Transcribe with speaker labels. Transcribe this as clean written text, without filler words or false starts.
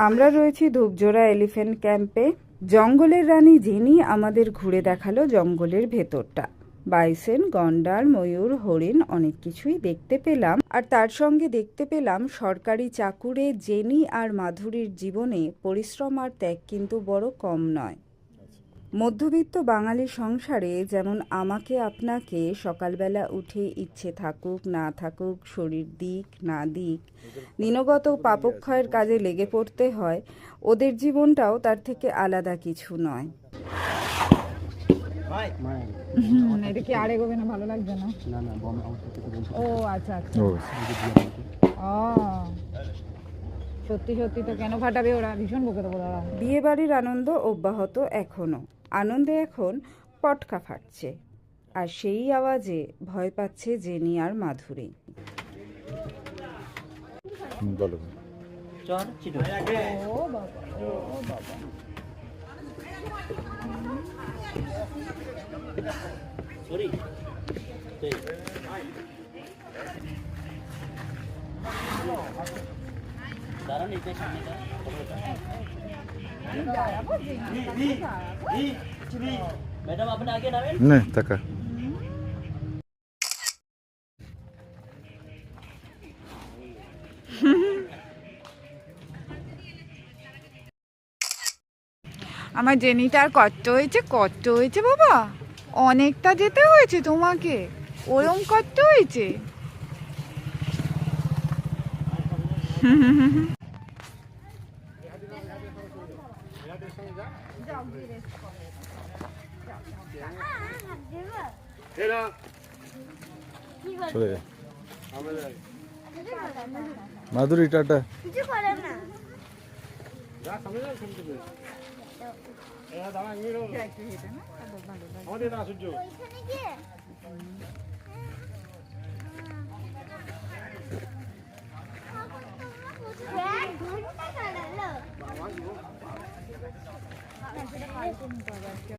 Speaker 1: আমরা রয়েছি ধূপজোড়া এলিফ্যান্ট ক্যাম্পে। জঙ্গলের রানী জেনি আমাদের ঘুরে দেখালো জঙ্গলের ভেতরটা। বাইসন, গন্ডার, ময়ূর, হরিণ অনেক কিছুই দেখতে পেলাম। আর তার সঙ্গে দেখতে পেলাম সরকারি চাকুরে জেনি আর মাধুরীর জীবনে পরিশ্রম আর ত্যাগ কিন্তু বড় কম নয়। মধ্যবিত্ত বাঙালি সংসারে যেমন আমাকে আপনাকে সকালবেলা উঠে ইচ্ছে থাকুক না থাকুক, শরীর দিক না দিক, দিনগত পাপক্ষয়ের কাজে লেগে পড়তে হয়, ওদের জীবনটাও তার থেকে আলাদা কিছু নয়।
Speaker 2: এটা কি আর এগোবে না? ভালো লাগবে না? ও আচ্ছা আচ্ছা। সত্যি সত্যি তো কেন ফাটাবে ওরা? ভীষণ বকে দেবো ওরা।
Speaker 1: বিয়ে বাড়ির আনন্দ অব্যাহত এখনো। আনন্দে এখন পটকা ফাটছে, আর সেই আওয়াজে ভয় পাচ্ছে জেনি আর মাধুরী।
Speaker 2: ও বাবা, ও বাবা।
Speaker 3: সরি দাঁড়ান, এটা সামনে मैडम अपने आगे नामें
Speaker 4: नहीं तका
Speaker 2: আমার জেনিটার কষ্ট হয়েছে বাবা, অনেকটা যেতে হয়েছে তোমাকে, ওরম কষ্ট হয়েছে।
Speaker 4: चले गए माधुरी टाटा